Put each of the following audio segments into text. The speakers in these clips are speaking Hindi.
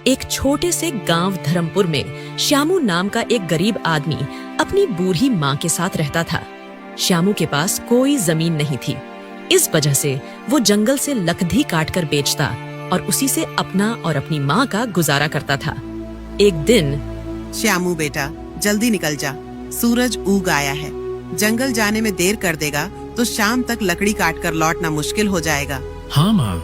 एक छोटे से गांव धर्मपुर में श्यामू नाम का एक गरीब आदमी अपनी बूढ़ी माँ के साथ रहता था। श्यामू के पास कोई जमीन नहीं थी। इस वजह से वो जंगल से लकड़ी काट कर बेचता और उसी से अपना और अपनी माँ का गुजारा करता था। एक दिन, श्यामू बेटा, जल्दी निकल जा, सूरज उग आया है। जंगल जाने में देर कर देगा तो शाम तक लकड़ी काट कर लौटना मुश्किल हो जाएगा। हाँ माँ,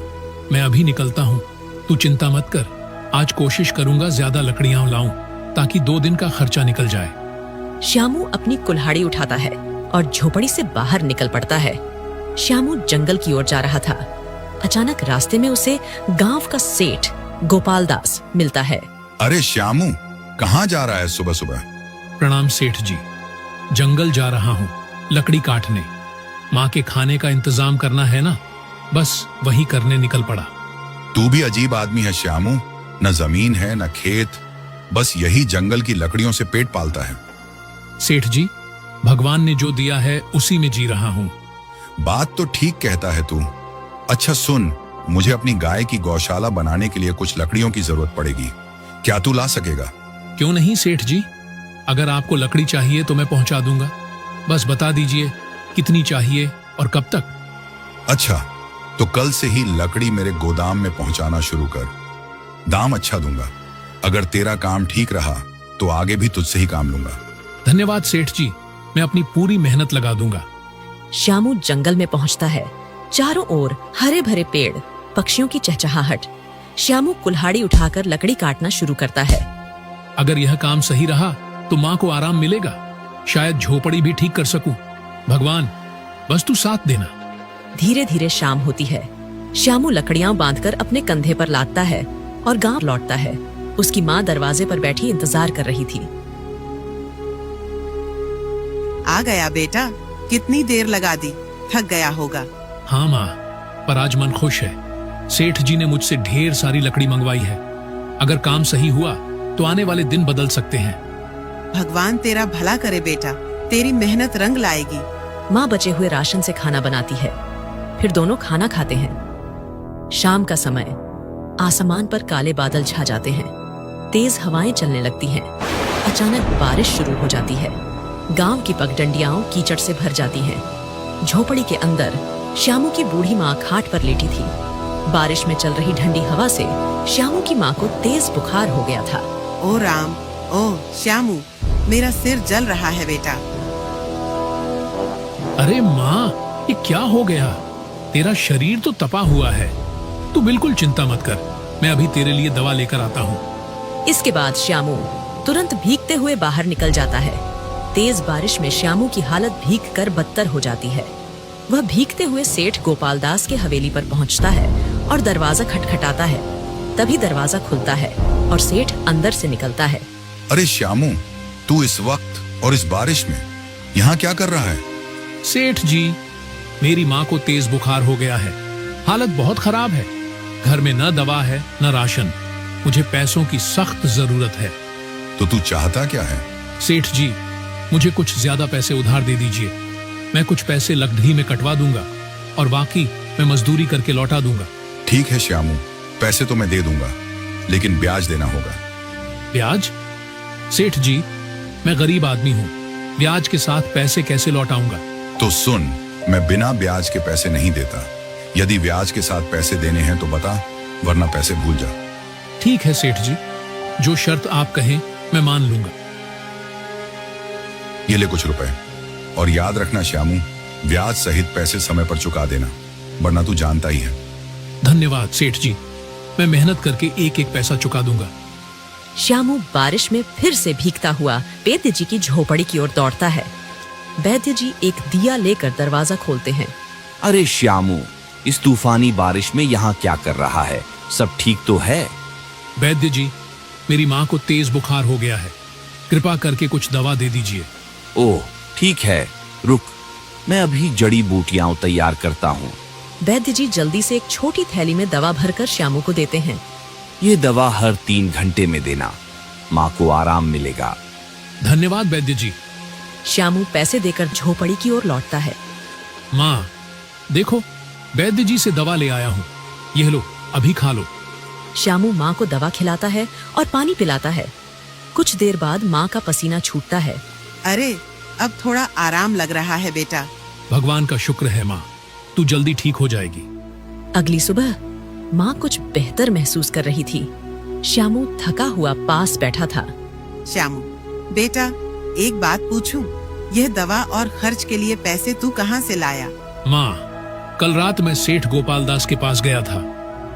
मैं अभी निकलता हूँ, तू चिंता मत कर। आज कोशिश करूंगा ज्यादा लकड़ियाँ लाऊं ताकि 2 दिन का खर्चा निकल जाए। श्यामू अपनी कुल्हाड़ी उठाता है और झोपड़ी से बाहर निकल पड़ता है। श्यामू जंगल की ओर जा रहा था। अचानक रास्ते में उसे गांव का सेठ गोपाल दास मिलता है। अरे श्यामू, कहाँ जा रहा है सुबह सुबह? प्रणाम सेठ जी, जंगल जा रहा हूँ लकड़ी काटने। माँ के खाने का इंतजाम करना है ना, बस वही करने निकल पड़ा। तू भी अजीब आदमी है श्यामू, न जमीन है न खेत, बस यही जंगल की लकड़ियों से पेट पालता है। सेठ जी, भगवान ने जो दिया है उसी में जी रहा हूँ। बात तो ठीक कहता है तू। अच्छा सुन, मुझे अपनी गाय की गौशाला बनाने के लिए कुछ लकड़ियों की जरूरत पड़ेगी। क्या तू ला सकेगा? क्यों नहीं सेठ जी, अगर आपको लकड़ी चाहिए तो मैं पहुंचा दूंगा। बस बता दीजिए कितनी चाहिए और कब तक। अच्छा, तो कल से ही लकड़ी मेरे गोदाम में पहुंचाना शुरू कर। दाम अच्छा दूंगा। अगर तेरा काम ठीक रहा तो आगे भी तुझसे ही काम लूंगा। धन्यवाद सेठ जी, मैं अपनी पूरी मेहनत लगा दूंगा। श्यामू जंगल में पहुंचता है। चारों ओर हरे भरे पेड़, पक्षियों की चहचहाहट। श्यामू कुल्हाड़ी उठाकर लकड़ी काटना शुरू करता है। अगर यह काम सही रहा तो माँ को आराम मिलेगा, शायद झोपड़ी भी ठीक कर सकूं। भगवान, बस तू साथ देना। धीरे धीरे शाम होती है। श्यामू लकड़ियां बांधकर अपने कंधे पर लादता है और गांव लौटता है। उसकी माँ दरवाजे पर बैठी इंतजार कर रही थी। आ गया बेटा, कितनी देर लगा दी, थक गया होगा। हाँ माँ, पर आज मन खुश है। सेठ जी ने मुझसे ढेर सारी लकड़ी मंगवाई है। अगर काम सही हुआ तो आने वाले दिन बदल सकते हैं। भगवान तेरा भला करे बेटा, तेरी मेहनत रंग लाएगी। माँ बचे हुए राशन से खाना बनाती है। फिर दोनों खाना खाते हैं। शाम का समय, आसमान पर काले बादल छा जाते हैं। तेज हवाएं चलने लगती हैं। अचानक बारिश शुरू हो जाती है। गांव की पगडंडियां कीचड़ से भर जाती हैं। झोपड़ी के अंदर श्यामू की बूढ़ी माँ खाट पर लेटी थी। बारिश में चल रही ठंडी हवा से श्यामू की माँ को तेज बुखार हो गया था। ओ राम, ओ श्यामू, मेरा सिर जल रहा है बेटा। अरे माँ, ये क्या हो गया? तेरा शरीर तो तपा हुआ है। तू बिल्कुल चिंता मत कर, मैं अभी तेरे लिए दवा लेकर आता हूँ। इसके बाद श्यामू तुरंत भीगते हुए बाहर निकल जाता है। तेज बारिश में श्यामू की हालत भीग कर बदतर हो जाती है। वह भीगते हुए सेठ गोपाल दास के हवेली पर पहुंचता है और दरवाजा खटखटाता है। तभी दरवाजा खुलता है और सेठ अंदर से निकलता है। अरे श्यामू, तू इस वक्त और इस बारिश में यहाँ क्या कर रहा है? सेठ जी, मेरी माँ को तेज बुखार हो गया है। हालत बहुत खराब है। घर में न दवा है न राशन। मुझे पैसों की सख्त जरूरत है। तो तू चाहता क्या है? सेठ जी, मुझे कुछ ज्यादा पैसे उधार दे दीजिए। मैं कुछ पैसे लकड़ी में कटवा दूंगा और बाकी मैं मजदूरी करके लौटा दूंगा। ठीक है श्यामू, पैसे तो मैं दे दूंगा, लेकिन ब्याज देना होगा। ब्याज? सेठ जी, मैं गरीब आदमी हूँ, ब्याज के साथ पैसे कैसे लौटाऊंगा? तो सुन, मैं बिना ब्याज के पैसे नहीं देता। यदि ब्याज के साथ पैसे देने हैं तो बता, वरना पैसे भूल जा। ठीक है सेठ जी, जो शर्त आप कहें मैं मान लूंगा। ये ले कुछ रुपए, और याद रखना श्यामू, ब्याज सहित पैसे समय पर चुका देना, वरना तू जानता ही है। धन्यवाद सेठ जी, मैं मेहनत करके एक एक पैसा चुका दूंगा। श्यामू बारिश में फिर से भीगता हुआ वैद्य जी की झोपड़ी की ओर दौड़ता है। वैद्य जी एक दिया लेकर दरवाजा खोलते हैं। अरे श्यामू, इस तूफानी बारिश में यहाँ क्या कर रहा है? सब ठीक तो है? वैद्य जी, मेरी माँ को तेज बुखार हो गया है, कृपा करके कुछ दवा दे दीजिए। ओह ठीक है, रुक, मैं अभी जड़ी बूटियां तैयार करता हूँ। वैद्य जी जल्दी से एक छोटी थैली में दवा भरकर श्यामू को देते हैं। ये दवा हर 3 घंटे में देना, माँ को आराम मिलेगा। धन्यवाद वैद्य जी। श्यामू पैसे देकर झोपड़ी की ओर लौटता है। माँ देखो, वैद्य जी से दवा ले आया हूँ, यह लो, अभी खा लो। श्यामू माँ को दवा खिलाता है और पानी पिलाता है। कुछ देर बाद माँ का पसीना छूटता है। अरे अब थोड़ा आराम लग रहा है बेटा। भगवान का शुक्र है माँ, तू जल्दी ठीक हो जाएगी। अगली सुबह माँ कुछ बेहतर महसूस कर रही थी। श्यामू थका हुआ पास बैठा था। श्यामू बेटा, एक बात पूछूं? यह दवा और खर्च के लिए पैसे तू कहाँ से लाया? माँ, कल रात मैं सेठ गोपाल दास के पास गया था,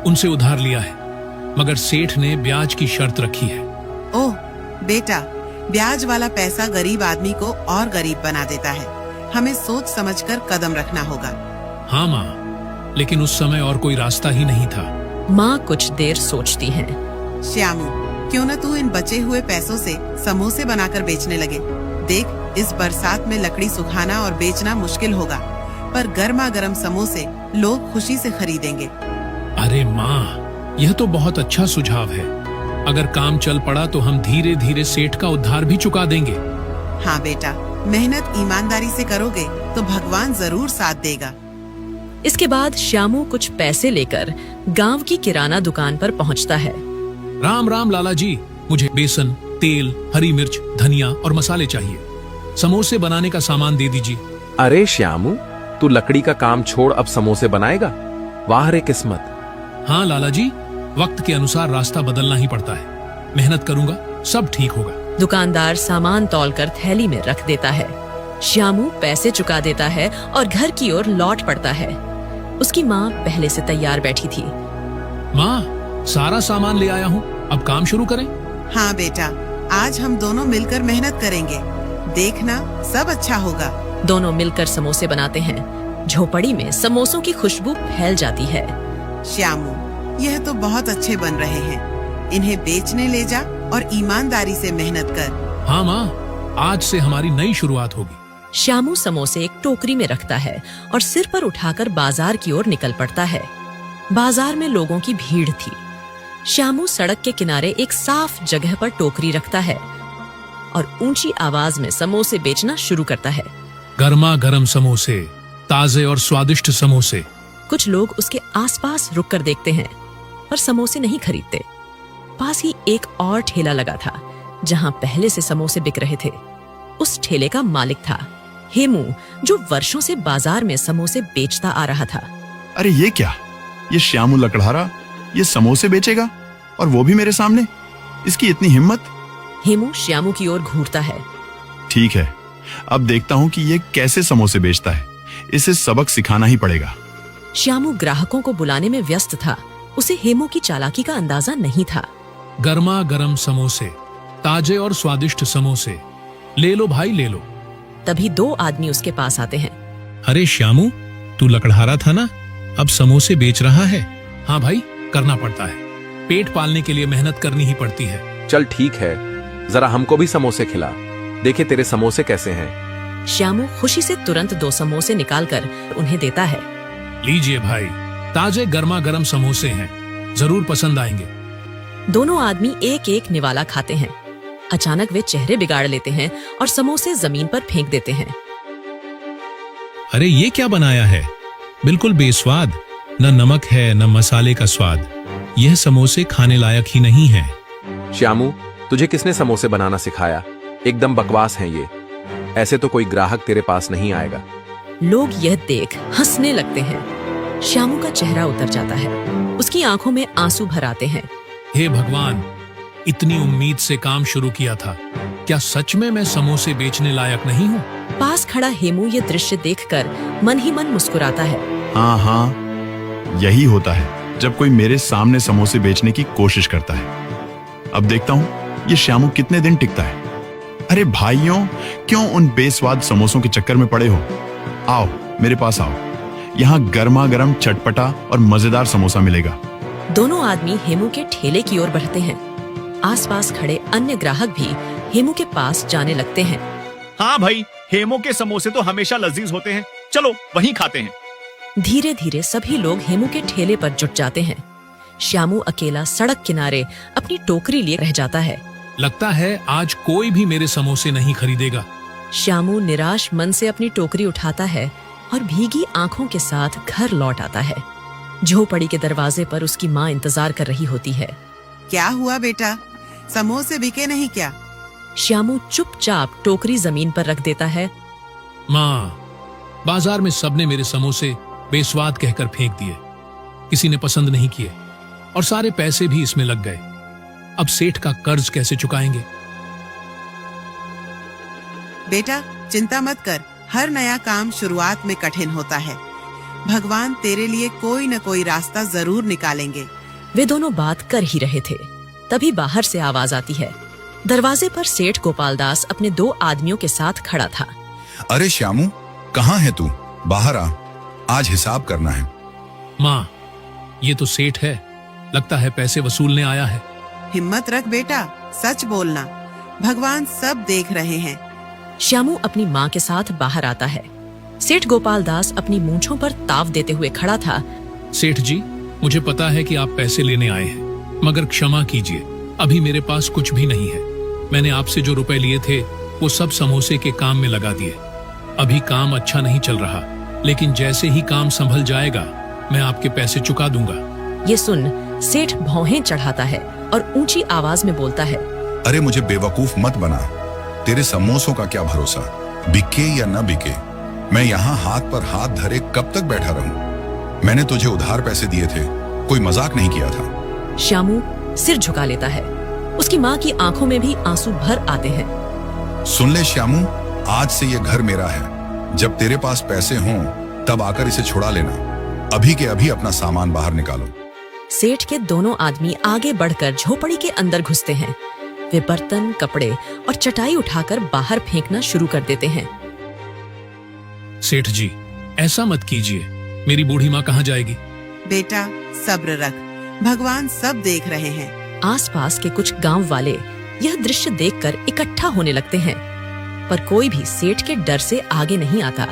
उनसे उधार लिया है, मगर सेठ ने ब्याज की शर्त रखी है। ओह बेटा, ब्याज वाला पैसा गरीब आदमी को और गरीब बना देता है। हमें सोच समझकर कदम रखना होगा। हाँ माँ, लेकिन उस समय और कोई रास्ता ही नहीं था। माँ कुछ देर सोचती हैं। श्यामू, क्यों न तू इन बचे हुए पैसों से समोसे बनाकर बेचने लगे। देख, इस बरसात में लकड़ी सुखाना और बेचना मुश्किल होगा, पर गर्मा गर्म समोसे लोग खुशी से खरीदेंगे। अरे माँ, यह तो बहुत अच्छा सुझाव है। अगर काम चल पड़ा तो हम धीरे धीरे सेठ का उधार भी चुका देंगे। हाँ बेटा, मेहनत ईमानदारी से करोगे तो भगवान जरूर साथ देगा। इसके बाद श्यामू कुछ पैसे लेकर गांव की किराना दुकान पर पहुंचता है। राम राम लाला जी, मुझे बेसन, तेल, हरी मिर्च, धनिया और मसाले चाहिए। समोसे बनाने का सामान दे दीजिए। अरे श्यामू, तू लकड़ी का काम छोड़ अब समोसे बनाएगा? वाह रे किस्मत। हाँ लाला जी, वक्त के अनुसार रास्ता बदलना ही पड़ता है। मेहनत करूंगा, सब ठीक होगा। दुकानदार सामान तौलकर थैली में रख देता है। श्यामू पैसे चुका देता है और घर की ओर लौट पड़ता है। उसकी माँ पहले से तैयार बैठी थी। माँ, सारा सामान ले आया हूँ, अब काम शुरू करें। हाँ बेटा, आज हम दोनों मिलकर मेहनत करेंगे। देखना, सब अच्छा होगा। दोनों मिलकर समोसे बनाते हैं। झोपड़ी में समोसों की खुशबू फैल जाती है। श्यामू, यह तो बहुत अच्छे बन रहे हैं। इन्हें बेचने ले जा और ईमानदारी से मेहनत कर। हाँ माँ, आज से हमारी नई शुरुआत होगी। श्यामू समोसे एक टोकरी में रखता है और सिर पर उठाकर बाजार की ओर निकल पड़ता है। बाजार में लोगों की भीड़ थी। श्यामू सड़क के किनारे एक साफ जगह पर टोकरी रखता है और ऊंची आवाज में समोसे बेचना शुरू करता है। गर्मा गर्म समोसे, ताजे और स्वादिष्ट समोसे। कुछ लोग उसके आसपास रुककर देखते हैं, पर समोसे नहीं खरीदते। पास ही एक और ठेला लगा था, जहां पहले से समोसे बिक रहे थे। उस ठेले का मालिक था हेमू, जो वर्षों से बाजार में समोसे बेचता आ रहा था। अरे ये क्या? ये श्यामू लकड़हारा ये समोसे बेचेगा, और वो भी मेरे सामने? इसकी इतनी हिम्मत! हेमू श्यामू की ओर घूरता है। ठीक है, अब देखता हूँ कि ये कैसे समोसे बेचता है। इसे सबक सिखाना ही पड़ेगा। श्यामू ग्राहकों को बुलाने में व्यस्त था। उसे हेमू की चालाकी का अंदाजा नहीं था। गर्मा गर्म समोसे, ताजे और स्वादिष्ट समोसे, ले लो भाई ले लो। तभी दो आदमी उसके पास आते हैं। अरे श्यामू, तू लकड़हारा था ना, अब समोसे बेच रहा है? हाँ भाई, करना पड़ता है। पेट पालने के लिए मेहनत करनी ही पड़ती है। चल ठीक है, जरा हमको भी समोसे खिला। देखे तेरे समोसे कैसे हैं। श्यामू खुशी से तुरंत 2 समोसे निकालकर उन्हें देता है। लीजिए भाई, ताजे गर्मा गर्म समोसे हैं, जरूर पसंद आएंगे। दोनों आदमी एक एक निवाला खाते हैं। अचानक वे चेहरे बिगाड़ लेते हैं और समोसे जमीन पर फेंक देते हैं। अरे ये क्या बनाया है? बिल्कुल बेस्वाद, न नमक है न मसाले का स्वाद। यह समोसे खाने लायक ही नहीं है। श्यामू, तुझे किसने समोसे बनाना सिखाया? एकदम बकवास हैं ये। ऐसे तो कोई ग्राहक तेरे पास नहीं आएगा। लोग यह देख हंसने लगते हैं। श्यामू का चेहरा उतर जाता है। उसकी आंखों में आंसू भर आते हैं। हे भगवान, इतनी उम्मीद से काम शुरू किया था, क्या सच में मैं समोसे बेचने लायक नहीं हूँ? पास खड़ा हेमू ये दृश्य देखकर मन ही मन मुस्कुराता है। हाँ हाँ, यही होता है जब कोई मेरे सामने समोसे बेचने की कोशिश करता है। अब देखता हूँ ये श्यामू कितने दिन टिकता है। अरे भाइयों, क्यों उन बेस्वाद समोसों के चक्कर में पड़े हो? आओ मेरे पास आओ, यहाँ गर्मा गर्म चटपटा और मजेदार समोसा मिलेगा। दोनों आदमी हेमू के ठेले की ओर बढ़ते हैं। आसपास खड़े अन्य ग्राहक भी हेमू के पास जाने लगते हैं। हाँ भाई, हेमू के समोसे तो हमेशा लजीज होते हैं, चलो वहीं खाते हैं। धीरे धीरे सभी लोग हेमू के ठेले पर जुट जाते हैं। श्यामू अकेला सड़क किनारे अपनी टोकरी लिए रह जाता है। लगता है आज कोई भी मेरे समोसे नहीं खरीदेगा। श्यामू निराश मन से अपनी टोकरी उठाता है और भीगी आंखों के साथ घर लौट आता है। झोपड़ी के दरवाजे पर उसकी माँ इंतजार कर रही होती है। क्या हुआ बेटा, समोसे बिके नहीं क्या? श्यामू चुपचाप टोकरी जमीन पर रख देता है। माँ, बाजार में सबने मेरे समोसे बेस्वाद कहकर फेंक दिए, किसी ने पसंद नहीं किए और सारे पैसे भी इसमें लग गए। अब सेठ का कर्ज कैसे चुकाएंगे? बेटा चिंता मत कर, हर नया काम शुरुआत में कठिन होता है। भगवान तेरे लिए कोई न कोई रास्ता जरूर निकालेंगे। वे दोनों बात कर ही रहे थे, तभी बाहर से आवाज आती है। दरवाजे पर सेठ गोपाल दास अपने 2 आदमियों के साथ खड़ा था। अरे श्यामू, कहाँ है तू? बाहर आ, आज हिसाब करना है। माँ, ये तो सेठ है, लगता है पैसे वसूलने आया है। हिम्मत रख बेटा, सच बोलना, भगवान सब देख रहे हैं। श्यामू अपनी माँ के साथ बाहर आता है। सेठ गोपाल दास अपनी मूंछों पर ताव देते हुए खड़ा था। सेठ जी, मुझे पता है कि आप पैसे लेने आए हैं, मगर क्षमा कीजिए, अभी मेरे पास कुछ भी नहीं है। मैंने आपसे जो रुपए लिए थे वो सब समोसे के काम में लगा दिए। अभी काम अच्छा नहीं चल रहा, लेकिन जैसे ही काम संभल जाएगा मैं आपके पैसे चुका दूंगा। ये सुन सेठ भौहें चढ़ाता है और ऊंची आवाज में बोलता है। अरे मुझे बेवकूफ मत बना, तेरे समोसों का क्या भरोसा, बिके या न बिके। मैं यहाँ हाथ पर हाथ धरे कब तक बैठा रहूं? मैंने तुझे उधार पैसे दिए थे, कोई मजाक नहीं किया था। श्यामू सिर झुका लेता है। उसकी माँ की आंखों में भी आंसू भर आते हैं। सुन ले श्यामू, आज से ये घर मेरा है। जब तेरे पास पैसे हों तब आकर इसे छुड़ा लेना। अभी के अभी अपना सामान बाहर निकालो। सेठ के दोनों आदमी आगे बढ़कर झोपड़ी के अंदर घुसते हैं। वे बर्तन, कपड़े और चटाई उठाकर बाहर फेंकना शुरू कर देते हैं। सेठ जी, ऐसा मत कीजिए, मेरी बूढ़ी माँ कहाँ जाएगी? बेटा सब्र रख, भगवान सब देख रहे हैं। आसपास के कुछ गांव वाले यह दृश्य देखकर इकट्ठा होने लगते हैं, पर कोई भी सेठ के डर से आगे नहीं आता।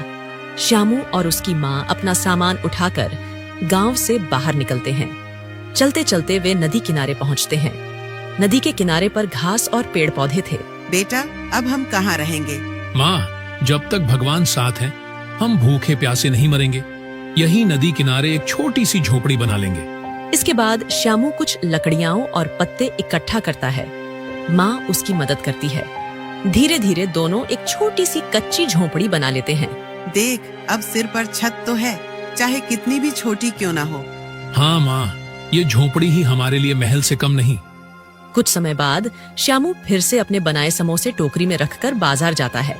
श्यामू और उसकी माँ अपना सामान उठाकर गांव से बाहर निकलते हैं। चलते चलते वे नदी किनारे पहुंचते हैं। नदी के किनारे पर घास और पेड़ पौधे थे। बेटा अब हम कहाँ रहेंगे? माँ, जब तक भगवान साथ हैं, हम भूखे प्यासे नहीं मरेंगे। यही नदी किनारे एक छोटी सी झोपड़ी बना लेंगे। इसके बाद श्यामू कुछ लकड़ियां और पत्ते इकट्ठा करता है। माँ उसकी मदद करती है। धीरे धीरे दोनों एक छोटी सी कच्ची झोपड़ी बना लेते हैं। देख, अब सिर पर छत तो है, चाहे कितनी भी छोटी क्यों ना हो। हाँ माँ, ये झोपड़ी ही हमारे लिए महल से कम नहीं। कुछ समय बाद श्यामू फिर से अपने बनाए समोसे टोकरी में रखकर बाजार जाता है।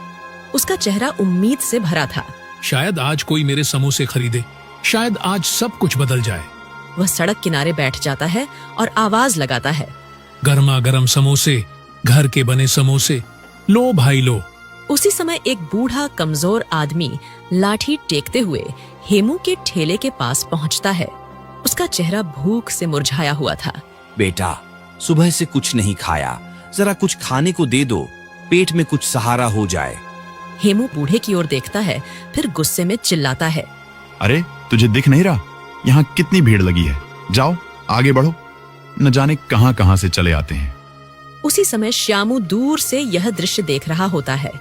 उसका चेहरा उम्मीद से भरा था। शायद आज कोई मेरे समोसे खरीदे, शायद आज सब कुछ बदल जाए। वह सड़क किनारे बैठ जाता है और आवाज लगाता है। गर्मा गर्म समोसे, घर के बने समोसे, लो भाई लो। उसी समय एक बूढ़ा कमजोर आदमी लाठी टेकते हुए हेमू के ठेले के पास पहुंचता है। उसका चेहरा भूख से मुरझाया हुआ था। बेटा, सुबह से कुछ नहीं खाया, जरा कुछ खाने को दे दो, पेट में कुछ सहारा हो जाए। हेमू बूढ़े की ओर देखता है, फिर गुस्से में चिल्लाता है। अरे तुझे दिख नहीं रहा यहाँ कितनी भीड़ लगी है? जाओ आगे बढ़ो, न जाने कहां कहां से चले आते हैं। उसी समय श्यामू दूर से यह दृश्य देख रहा होता है।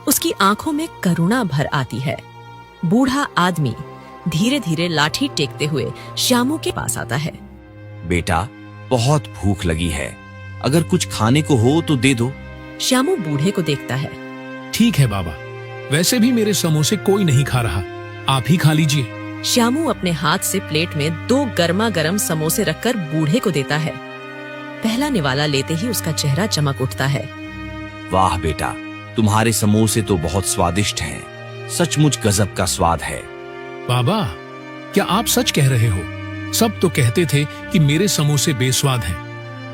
उसकी आंखों में करुणा भर आती है। बूढ़ा आदमी धीरे धीरे लाठी टेकते हुए श्यामू के पास आता है। बेटा, बहुत भूख लगी है, अगर कुछ खाने को हो तो दे दो। श्यामू बूढ़े को देखता है। ठीक है बाबा, वैसे भी मेरे समोसे कोई नहीं खा रहा, आप ही खा लीजिए। श्यामू अपने हाथ से प्लेट में 2 गर्मा गर्म समोसे रखकर बूढ़े को देता है। पहला निवाला लेते ही उसका चेहरा चमक उठता है। वाह बेटा, तुम्हारे समोसे तो बहुत स्वादिष्ट हैं, सचमुच गजब का स्वाद है। बाबा, क्या आप सच कह रहे हो? सब तो कहते थे कि मेरे समोसे बेस्वाद हैं।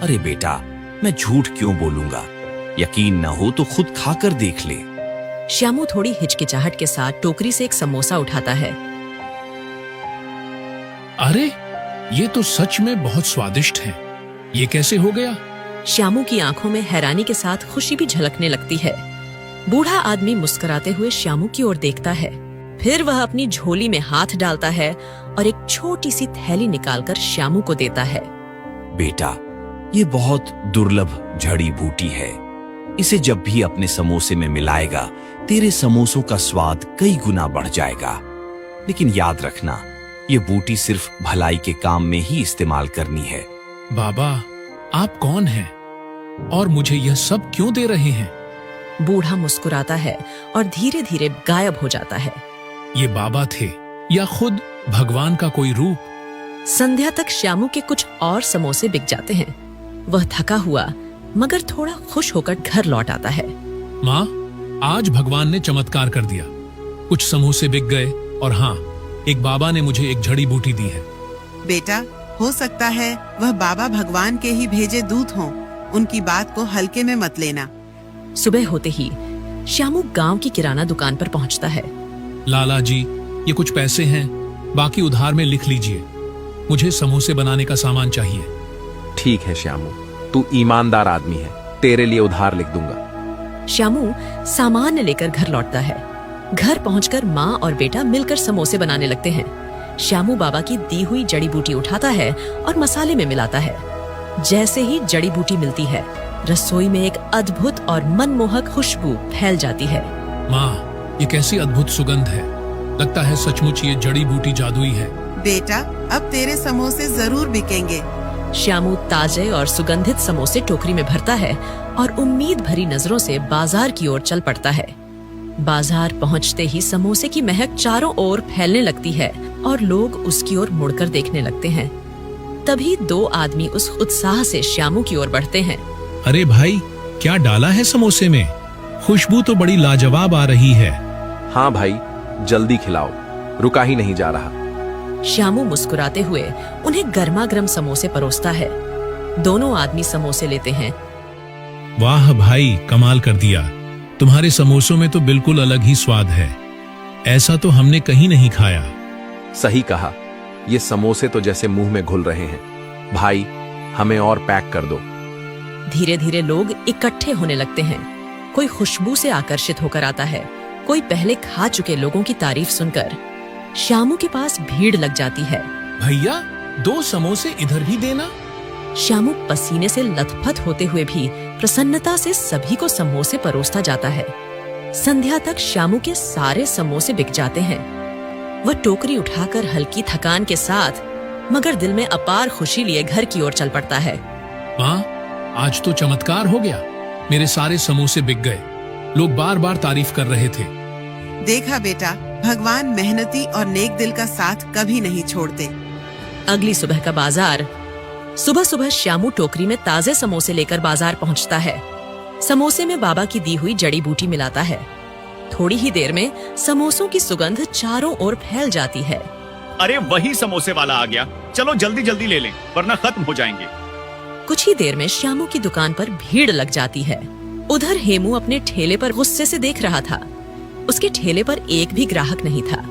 अरे बेटा, मैं झूठ क्यों बोलूंगा? यकीन न हो तो खुद खाकर देख ले। श्यामू थोड़ी हिचकिचाहट के साथ टोकरी से एक समोसा उठाता है। अरे, ये तो सच में बहुत स्वादिष्ट है। ये कैसे हो गया? श्यामू की आंखों में हैरानी के साथ खुशी भी झलकने लगती है। बूढ़ा आदमी मुस्कुराते हुए श्यामू की ओर देखता है, फिर वह अपनी झोली में हाथ डालता है और एक छोटी सी थैली निकालकर श्यामू को देता है। बेटा, ये बहुत दुर्लभ जड़ी बूटी है, इसे जब भी अपने समोसे में मिलाएगा तेरे समोसों का स्वाद कई गुना बढ़ जाएगा। लेकिन याद रखना, ये बूटी सिर्फ भलाई के काम में ही इस्तेमाल करनी है। बाबा, आप कौन हैं और मुझे यह सब क्यों दे रहे हैं? बूढ़ा मुस्कुराता है और धीरे धीरे गायब हो जाता है। ये बाबा थे या खुद भगवान का कोई रूप? संध्या तक श्यामू के कुछ और समोसे बिक जाते हैं। वह थका हुआ मगर थोड़ा खुश होकर घर लौट आता है। माँ, आज भगवान ने चमत्कार कर दिया। कुछ समोसे बिक गए और हाँ, एक बाबा ने मुझे एक जड़ी बूटी दी है। बेटा, हो सकता है वह बाबा भगवान के ही भेजे दूत हों। उनकी बात को हल्के में मत लेना। सुबह होते ही श्यामू गांव की किराना दुकान पर पहुंचता है। लाला जी, ये कुछ पैसे हैं, बाकी उधार में लिख लीजिए। मुझे समोसे बनाने का सामान चाहिए। ठीक है श्यामू, तू ईमानदार आदमी है, तेरे लिए उधार लिख दूंगा। श्यामू सामान लेकर घर लौटता है। घर पहुंचकर माँ और बेटा मिलकर समोसे बनाने लगते हैं। श्यामू बाबा की दी हुई जड़ी बूटी उठाता है और मसाले में मिलाता है। जैसे ही जड़ी बूटी मिलती है, रसोई में एक अद्भुत और मनमोहक खुशबू फैल जाती है। माँ, ये कैसी अद्भुत सुगंध है। लगता है सचमुच ये जड़ी बूटी जादुई है। बेटा, अब तेरे समोसे जरूर बिकेंगे। श्यामू ताजे और सुगंधित समोसे टोकरी में भरता है और उम्मीद भरी नजरों से बाजार की ओर चल पड़ता है। बाजार पहुंचते ही समोसे की महक चारों ओर फैलने लगती है और लोग उसकी ओर मुड़कर देखने लगते हैं। तभी दो आदमी उस उत्साह से श्यामू की ओर बढ़ते हैं। अरे भाई, क्या डाला है समोसे में? खुशबू तो बड़ी लाजवाब आ रही है। हाँ भाई, जल्दी खिलाओ, रुका ही नहीं जा रहा। श्यामू मुस्कुराते हुए उन्हें गर्मा गर्म समोसे परोसता है। दोनों आदमी समोसे लेते हैं। वाह भाई, कमाल कर दिया। तुम्हारे समोसों में तो बिल्कुल अलग ही स्वाद है। ऐसा तो हमने कहीं नहीं खाया। सही कहा, ये समोसे तो जैसे मुंह में घुल रहे हैं। भाई, हमें और पैक कर दो। धीरे धीरे लोग इकट्ठे होने लगते हैं। कोई खुशबू से आकर्षित होकर आता है, कोई पहले खा चुके लोगों की तारीफ सुनकर। श्यामू के पास भीड़ लग जाती है। भैया, 2 समोसे इधर भी देना। श्यामू पसीने से लथपथ होते हुए भी प्रसन्नता से सभी को समोसे परोसता जाता है। संध्या तक श्यामू के सारे समोसे बिक जाते हैं। वह टोकरी उठाकर हल्की थकान के साथ मगर दिल में अपार खुशी लिए घर की ओर चल पड़ता है। माँ, आज तो चमत्कार हो गया। मेरे सारे समोसे बिक गए। लोग बार बार तारीफ कर रहे थे। देखा बेटा, भगवान मेहनती और नेक दिल का साथ कभी नहीं छोड़ते। अगली सुबह का बाजार। सुबह सुबह श्यामू टोकरी में ताजे समोसे लेकर बाजार पहुंचता है। समोसे में बाबा की दी हुई जड़ी बूटी मिलाता है। थोड़ी ही देर में समोसों की सुगंध चारों ओर फैल जाती है। अरे वही समोसे वाला आ गया, चलो जल्दी जल्दी ले लें वरना खत्म हो जाएंगे। कुछ ही देर में श्यामू की दुकान पर भीड़ लग जाती है। उधर हेमू अपने ठेले पर गुस्से से देख रहा था। उसके ठेले पर एक भी ग्राहक नहीं था।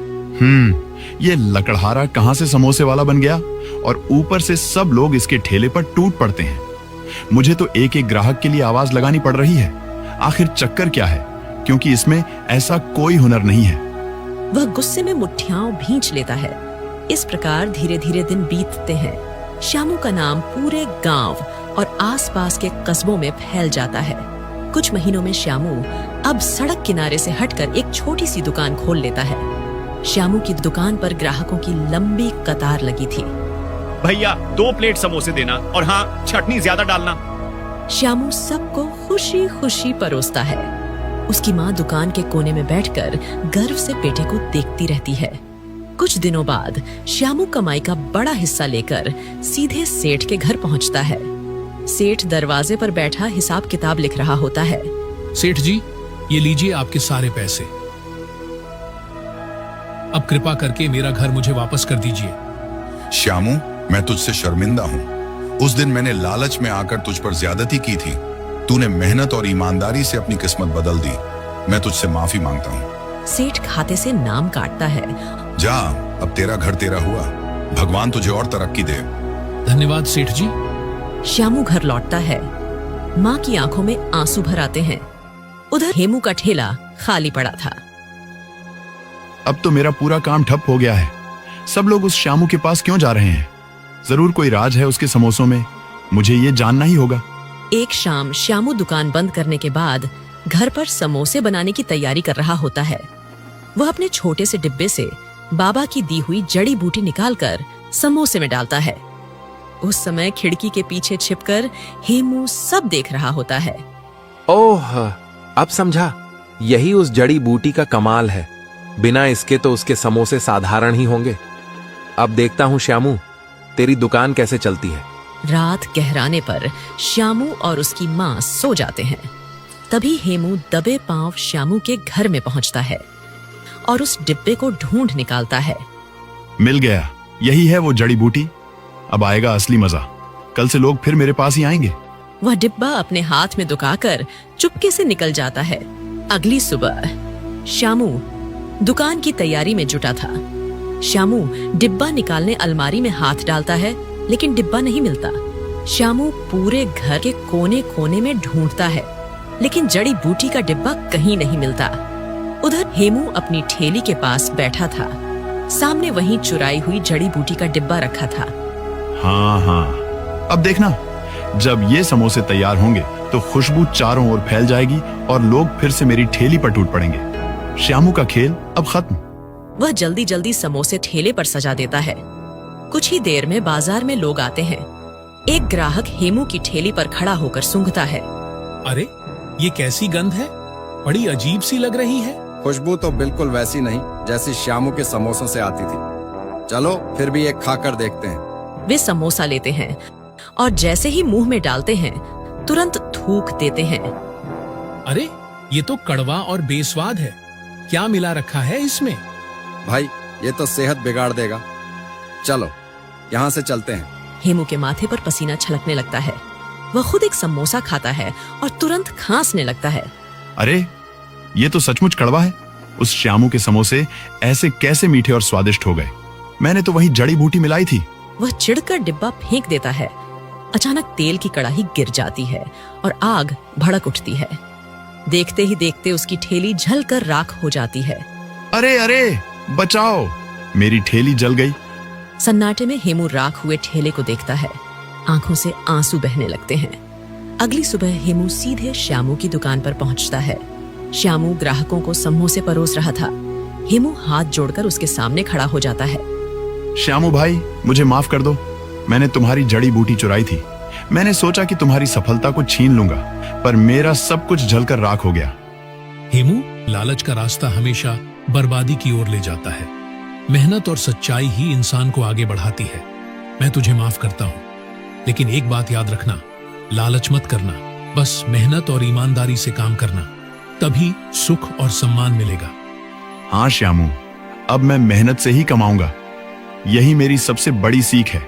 ये लकड़हारा कहां से समोसे वाला बन गया और ऊपर से सब लोग इसके ठेले पर टूट पड़ते हैं। मुझे तो एक एक ग्राहक के लिए आवाज लगानी पड़ रही है। आखिर चक्कर क्या है, क्योंकि इसमें ऐसा कोई हुनर नहीं है। वह गुस्से में मुट्ठियां भींच लेता है। इस प्रकार धीरे धीरे दिन बीतते हैं। श्यामू का नाम पूरे गांव और आसपास के कस्बों में फैल जाता है। कुछ महीनों में श्यामू अब सड़क किनारे से हटकर एक छोटी सी दुकान खोल लेता है। श्यामू की दुकान पर ग्राहकों की लंबी कतार लगी थी। भैया 2 प्लेट समोसे देना और हाँ, चटनी ज्यादा डालना। श्यामू सबको खुशी खुशी परोसता है। उसकी माँ दुकान के कोने में बैठकर गर्व से बेटे को देखती रहती है। कुछ दिनों बाद श्यामू कमाई का बड़ा हिस्सा लेकर सीधे सेठ के घर पहुंचता है। सेठ दरवाजे पर बैठा हिसाब किताब लिख रहा होता है। सेठ जी, ये लीजिए आपके सारे पैसे। अब कृपा करके मेरा घर मुझे वापस कर दीजिए। श्यामू, मैं तुझसे शर्मिंदा हूँ। उस दिन मैंने लालच में आकर तुझ पर ज्यादती की थी। तूने मेहनत और ईमानदारी से अपनी किस्मत बदल दी। मैं तुझसे माफी मांगता हूँ। सेठ खाते से नाम काटता है। जा, अब तेरा घर तेरा हुआ। भगवान तुझे और तरक्की दे। धन्यवाद सेठ जी। श्यामू घर लौटता है। माँ की आंखों में आंसू भर आते हैं। उधर हेमू का ठेला खाली पड़ा था। अब तो मेरा पूरा काम ठप हो गया है। सब लोग उस श्यामू के पास क्यों जा रहे हैं? जरूर कोई राज है उसके समोसों में। मुझे ये जानना ही होगा। एक शाम श्यामू दुकान बंद करने के बाद घर पर समोसे बनाने की तैयारी कर रहा होता है। वह अपने छोटे से डिब्बे से बाबा की दी हुई जड़ी बूटी निकालकर समोसे में डालता है। उस समय खिड़की के पीछे छिपकर हेमू सब देख रहा होता है। ओह, अब समझा। यही उस जड़ी बूटी का कमाल है। बिना इसके तो उसके समोसे साधारण ही होंगे। अब देखता हूं श्यामू, तेरी दुकान कैसे चलती है। रात गहराने पर श्यामू और उसकी माँ सो जाते हैं। तभी हेमू दबे पांव श्यामू के घर में पहुंचता है और उस डिब्बे को ढूंढ निकालता है। मिल गया, यही है वो जड़ी बूटी। अब आएगा असली मजा। कल से लोग फिर मेरे पास ही आएंगे। वह डिब्बा अपने हाथ में दुकाकर चुपके से निकल जाता है। अगली सुबह श्यामू दुकान की तैयारी में जुटा था। श्यामू डिब्बा निकालने अलमारी में हाथ डालता है, लेकिन डिब्बा नहीं मिलता। श्यामू पूरे घर के कोने कोने में ढूंढता है, लेकिन जड़ी बूटी का डिब्बा कहीं नहीं मिलता। उधर हेमू अपनी ठेली के पास बैठा था। सामने वहीं चुराई हुई जड़ी बूटी का डिब्बा रखा था। हाँ, अब देखना, जब ये समोसे तैयार होंगे तो खुशबू चारों ओर फैल जाएगी और लोग फिर से मेरी ठेली पर टूट पड़ेंगे। श्यामू का खेल अब खत्म। वह जल्दी जल्दी समोसे ठेले पर सजा देता है। कुछ ही देर में बाजार में लोग आते हैं। एक ग्राहक हेमू की ठेली पर खड़ा होकर सूंघता है। अरे, ये कैसी गंध है? बड़ी अजीब सी लग रही है। खुशबू तो बिल्कुल वैसी नहीं जैसी श्यामू के समोसों से आती थी। चलो फिर भी एक खाकर देखते हैं। वे समोसा लेते हैं और जैसे ही मुंह में डालते हैं तुरंत थूक देते हैं। अरे, ये तो कड़वा और बेस्वाद है। क्या मिला रखा है इसमें? भाई, ये तो सेहत बिगाड़ देगा। चलो यहाँ से चलते हैं। हेमू के माथे पर पसीना छलकने लगता है। वह खुद एक समोसा खाता है और तुरंत खांसने लगता है। अरे, ये तो सचमुच कड़वा है। उस श्यामू के समोसे ऐसे कैसे मीठे और स्वादिष्ट हो गए? मैंने तो वही जड़ी बूटी मिलाई थी। वह चिढ़कर डिब्बा फेंक देता है। अचानक तेल की कड़ाही गिर जाती है और आग भड़क उठती है। देखते ही देखते उसकी ठेली जलकर राख हो जाती है। अरे अरे, बचाओ, मेरी ठेली जल गई। सन्नाटे में हेमू राख हुए ठेले को देखता है। आंखों से आंसू बहने लगते हैं। अगली सुबह हेमू सीधे श्यामू की दुकान पर पहुंचता है। श्यामू ग्राहकों को समोसे परोस रहा था। हेमू हाथ जोड़कर उसके सामने खड़ा हो जाता है। श्यामू भाई, मुझे माफ कर दो। मैंने तुम्हारी जड़ी बूटी चुराई थी। मैंने सोचा कि तुम्हारी सफलता को छीन लूंगा, पर मेरा सब कुछ जलकर राख हो गया। हेमू, लालच का रास्ता हमेशा बर्बादी की ओर ले जाता है। मेहनत और सच्चाई ही इंसान को आगे बढ़ाती है। मैं तुझे माफ करता हूँ, लेकिन एक बात याद रखना, लालच मत करना। बस मेहनत और ईमानदारी से काम करना, तभी सुख और सम्मान मिलेगा। हाँ श्यामू, अब मैं मेहनत से ही कमाऊंगा। यही मेरी सबसे बड़ी सीख है।